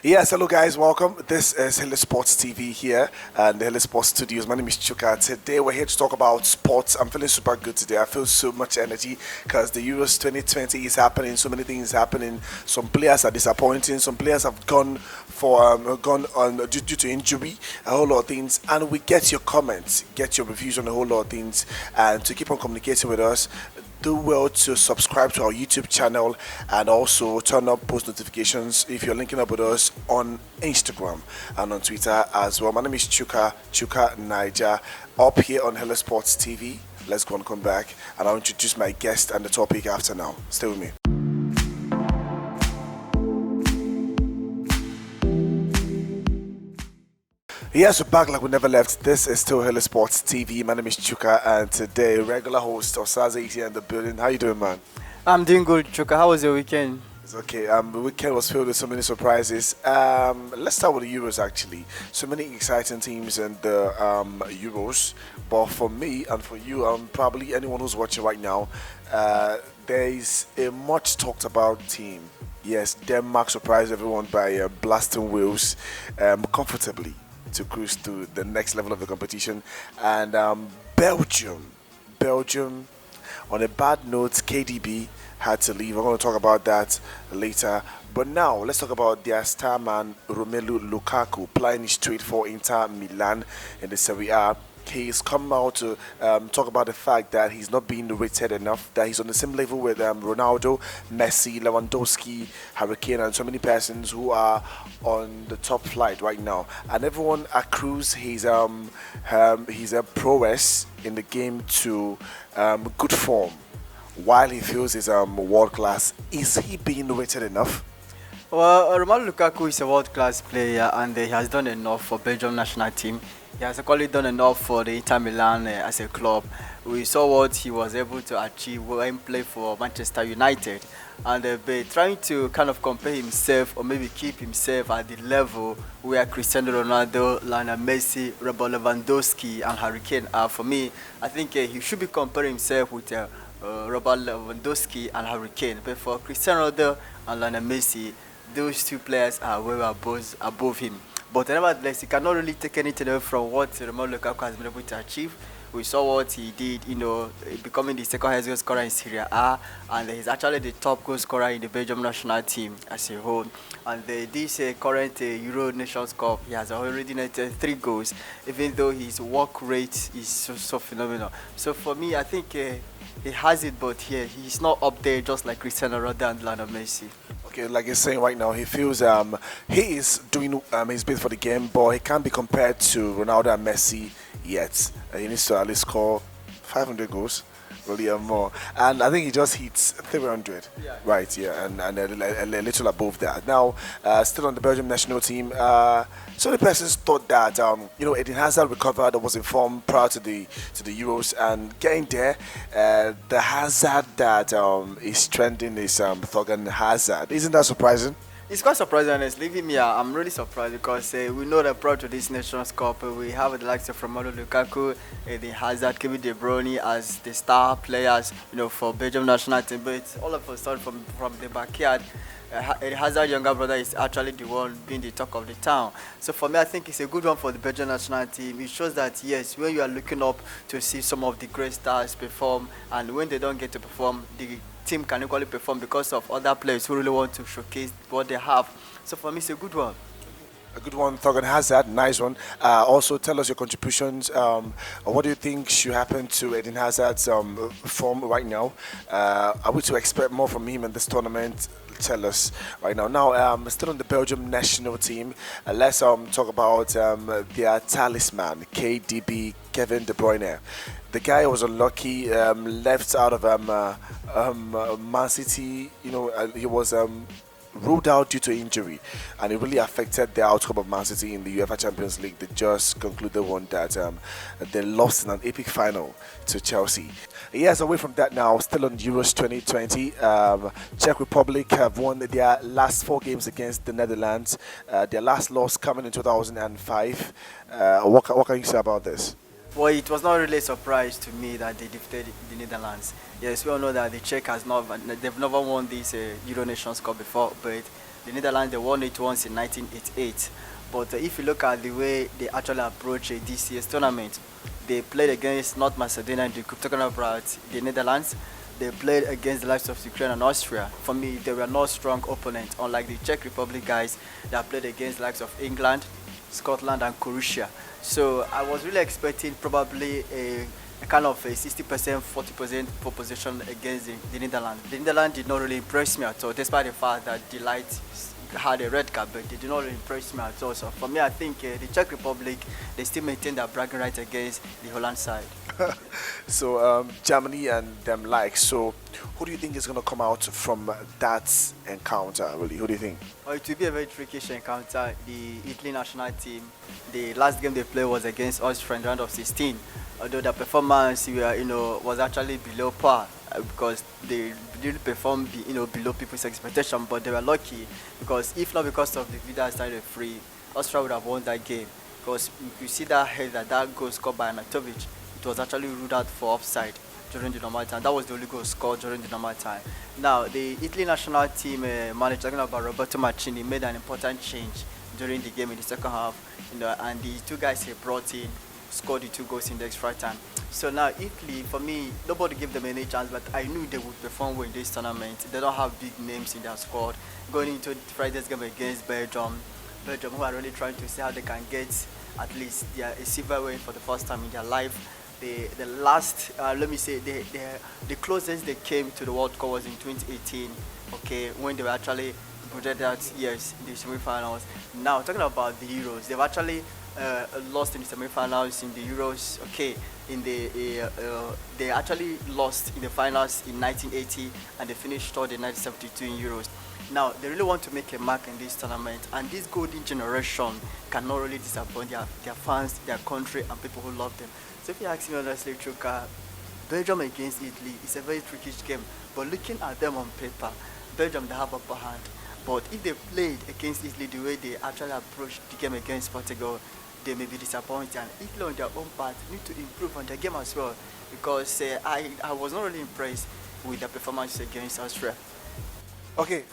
Yes, hello guys, welcome. This is Hilit Sports TV here and the Hilit Sports Studios. My name is Chuka. Today we're here to talk about sports. I'm feeling super good today. I feel so much energy because the Euros 2020 is happening. So many things happening. Some players are disappointing. Some players have gone on due to injury. A whole lot of things, and we get your comments, get your reviews on a whole lot of things, and to keep on communicating with us, do well to subscribe to our YouTube channel and also turn up post notifications if you're linking up with us on Instagram and on Twitter as well. My name is Chuka Niger, up here on Hilit Sports TV. Let's go and come back, and I'll introduce my guest and the topic after now. Stay with me. Yes, we're back like we never left. This is still Hilit Sports TV. My name is Chuka, and today regular host Osaze is here in the building. How you doing, man? I'm doing good, Chuka. How was your weekend? It's okay. The weekend was filled with so many surprises. Let's start with the Euros, actually. So many exciting teams in the Euros. But for me and for you, probably anyone who's watching right now, there is a much talked about team. Yes, Denmark surprised everyone by blasting Wales comfortably to cruise to the next level of the competition. And Belgium, on a bad note, KDB had to leave. We're going to talk about that later. But now, let's talk about their star man, Romelu Lukaku, playing straight for Inter Milan in the Serie A. He's come out to talk about the fact that he's not being rated enough, that he's on the same level with Ronaldo, Messi, Lewandowski, Harry Kane, and so many persons who are on the top flight right now. And everyone accrues his prowess in the game to good form, while he feels he's world class. Is he being rated enough? Well, Romelu Lukaku is a world-class player, and he has done enough for Belgium national team. He has actually done enough for the Inter Milan as a club. We saw what he was able to achieve when he played for Manchester United. And trying to kind of compare himself or maybe keep himself at the level where Cristiano Ronaldo, Lionel Messi, Robert Lewandowski and Harry Kane are, for me, I think he should be comparing himself with Robert Lewandowski and Harry Kane. But for Cristiano Ronaldo and Lionel Messi, those two players are well above him. But nevertheless, he cannot really take anything away from what Romelu Lukaku has been able to achieve. We saw what he did, becoming the second highest goal scorer in Serie A, and he's actually the top goal scorer in the Belgium national team as a whole. And this current Euro Nations Cup, he has already netted 3 goals, even though his work rate is so phenomenal. So for me, I think he has it, but he's not up there just like Cristiano Ronaldo and Lionel Messi. Okay, like he's saying right now, he feels he is doing his best for the game, but he can't be compared to Ronaldo and Messi yet. He needs to at least score 500 goals, really, and more. And I think he just hits 300, right? Yeah, and a little above that. Now, still on the Belgium national team, so the persons thought that Eden Hazard recovered, was informed prior to the Euros, and getting there, the Hazard that is trending is Thorgan Hazard. Isn't that surprising? It's quite surprising, honestly. Leaving me, I'm really surprised because we know that prior to this Nations Cup, we have the likes of Romelu Lukaku, the Hazard, Kevin De Bruyne as the star players, for Belgium national team. But all of a sudden, from the backyard, Hazard's younger brother is actually the one being the talk of the town. So for me, I think it's a good one for the Belgian national team. It shows that, yes, when you are looking up to see some of the great stars perform, and when they don't get to perform, the team can equally perform because of other players who really want to showcase what they have. So for me, it's a good one. A good one, Thorgan Hazard, nice one. Also, tell us your contributions. What do you think should happen to Eden Hazard's form right now? Are we to expect more from him in this tournament? Tell us right now. Now, still on the Belgium national team, let's talk about their talisman, KDB, Kevin De Bruyne. The guy was unlucky, left out of Man City. He was ruled out due to injury, and it really affected the outcome of Man City in the UEFA Champions League. They just concluded one that they lost in an epic final to Chelsea. Years away from that now, still on Euros 2020, Czech Republic have won their last 4 games against the Netherlands. Their last loss coming in 2005. What can you say about this? Well, it was not really a surprise to me that they defeated the Netherlands. Yes, we all know that the Czech they've never won this Euro Nations Cup before, but The Netherlands, they won it once in 1988. But if you look at the way they actually approach this year's tournament, they played against North Macedonia and the talking about the Netherlands. They played against the likes of Ukraine and Austria. For me, they were not strong opponents, unlike the Czech Republic guys that played against the likes of England, Scotland, and Croatia. So I was really expecting probably a kind of a 60%, 40% proposition against the Netherlands. The Netherlands did not really impress me at all, despite the fact that Delight had a red card, but they did not really impress me at all. So for me, I think the Czech Republic, they still maintain their bragging right against the Holland side. So Germany and them like. So who do you think is going to come out from that encounter? Really, who do you think? Well, it will be a very tricky encounter. The Italy national team, the last game they played was against Austria in the round of 16. Although the performance, was actually below par because they didn't perform, below people's expectation. But they were lucky because if not because of the Vida started free, Austria would have won that game. Because you see that head that goal scored by Anatovic, it was actually ruled out for offside during the normal time. That was the only goal scored during the normal time. Now, the Italy national team manager, talking about Roberto Mancini, made an important change during the game in the second half. And the two guys he brought in scored the 2 goals in the extra time. So now Italy, for me, nobody gave them any chance, but I knew they would perform well in this tournament. They don't have big names in their squad. Going into Friday's game against Belgium, who are really trying to see how they can get at least a silver win for the first time in their life. The last, the closest they came to the World Cup was in 2018, okay, when they were actually projected out, yes, in the semi-finals. Now, talking about the Euros, they've actually lost in the semi-finals in the Euros, okay, they actually lost in the finals in 1980 and they finished third in 1972 in Euros. Now, they really want to make a mark in this tournament, and this golden generation cannot really disappoint their fans, their country, and people who love them. So if you ask me honestly, Chuka, Belgium against Italy is a very tricky game, but looking at them on paper, Belgium, they have upper hand. But if they played against Italy the way they actually approached the game against Portugal, they may be disappointed. And Italy on their own part need to improve on their game as well, because I was not really impressed with their performance against Austria. Okay,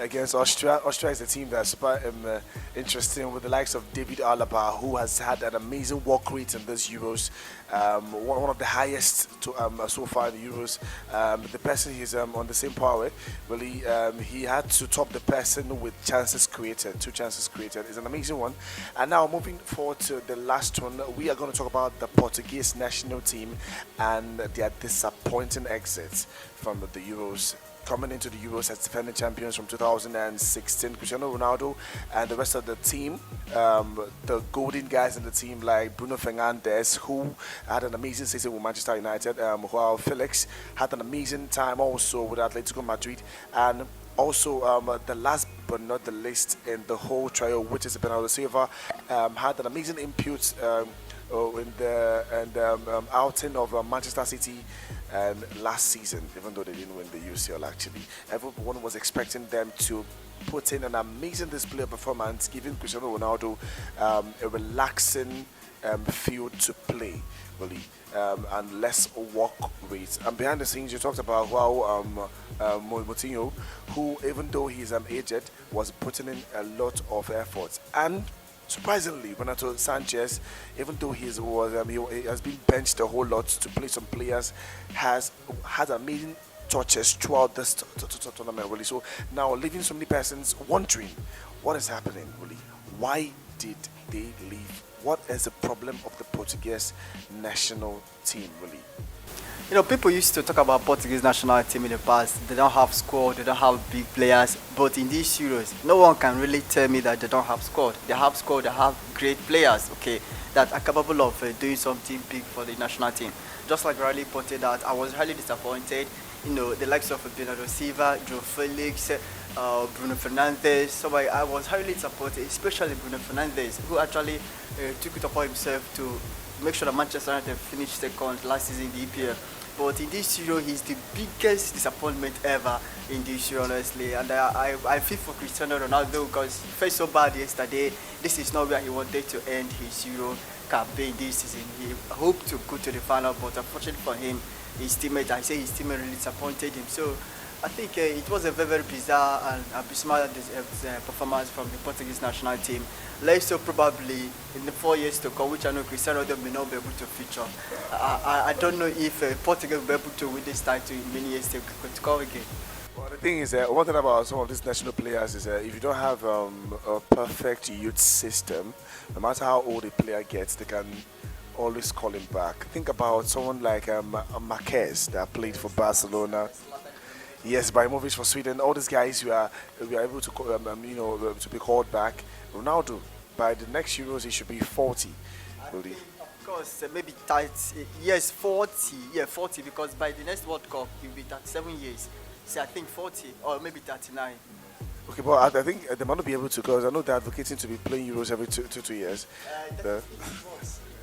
against Austria. Austria is a team that's super interesting with the likes of David Alaba, who has had an amazing work rate in this Euros, one of the highest so far in the Euros. The person he's on the same par with, really, he had to top the person with chances created, 2 chances created. It's an amazing one. And now moving forward to the last one, we are going to talk about the Portuguese national team and their disappointing exits from the Euros. Coming into the Euros as defending champions from 2016, Cristiano Ronaldo and the rest of the team, the golden guys in the team like Bruno Fernandes, who had an amazing season with Manchester United, while Felix had an amazing time also with Atletico Madrid, and also the last but not the least in the whole trio, which is Bernardo Silva, had an amazing input in the outing of Manchester City and last season, even though they didn't win the UCL actually. Everyone was expecting them to put in an amazing display of performance, giving Cristiano Ronaldo a relaxing field to play, really, and less work rate. And behind the scenes, you talked about how Moutinho, who even though he's aged, was putting in a lot of effort. And surprisingly, Renato Sanchez, even though he has been benched a whole lot to play some players, has had amazing touches throughout this tournament, really. So now leaving so many persons wondering what is happening, really. Why did they leave? What is the problem of the Portuguese national team, really? People used to talk about Portuguese national team in the past. They don't have squad, they don't have big players. But in these Euros, no one can really tell me that they don't have squad. They have squad, they have great players, okay, that are capable of doing something big for the national team. Just like Riley pointed out, I was highly disappointed. The likes of Bernardo Silva, Joe Felix, Bruno Fernandes. So I was highly disappointed, especially Bruno Fernandes, who actually took it upon himself to make sure that Manchester United finished second last season in the EPL. But in this Euro, he's the biggest disappointment ever in this Euro, honestly. And I feel for Cristiano Ronaldo because he felt so bad yesterday. This is not where he wanted to end his Euro campaign this season. He hoped to go to the final, but unfortunately for him, his teammate really disappointed him. So I think it was a very, very bizarre and abysmal performance from the Portuguese national team. Less so probably in the 4 years to come, which I know Cristiano Ronaldo may not be able to feature. I don't know if Portugal will be able to win this title in many years to come again. Well, the thing is, one thing about some of these national players is if you don't have a perfect youth system, no matter how old a player gets, they can always call him back. Think about someone like Marquez that played for Barcelona. Yes, Ibrahimovic for Sweden. All these guys we are able to to be called back. Ronaldo, by the next Euros, he should be 40. Really. Of course, maybe tight. Yes, 40. Yeah, 40 because by the next World Cup, he'll be 37 years. So I think 40 or maybe 39. Okay, but I think they might not be able to because I know they're advocating to be playing Euros every two years.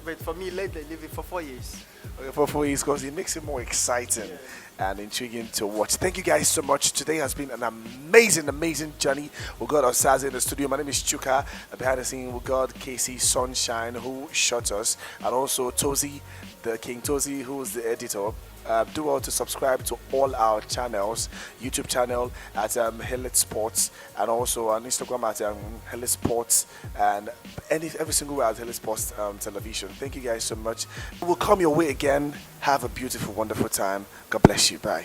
But for me, let them leave it for 4 years. Okay, for 4 years because it makes it more exciting and intriguing to watch. Thank you guys so much. Today has been an amazing journey. We got Osaze in the studio. My name is Chuka. Behind the scene, we got Casey Sunshine, who shot us, and also Tozy, the King Tozy, who is the editor. Do well to subscribe to all our channels, YouTube channel at Hilit Sports, and also on Instagram at Hilit Sports, and every single way at Hilit Sports television. Thank you guys so much. We'll come your way again. Have a beautiful, wonderful time. God bless you. Bye.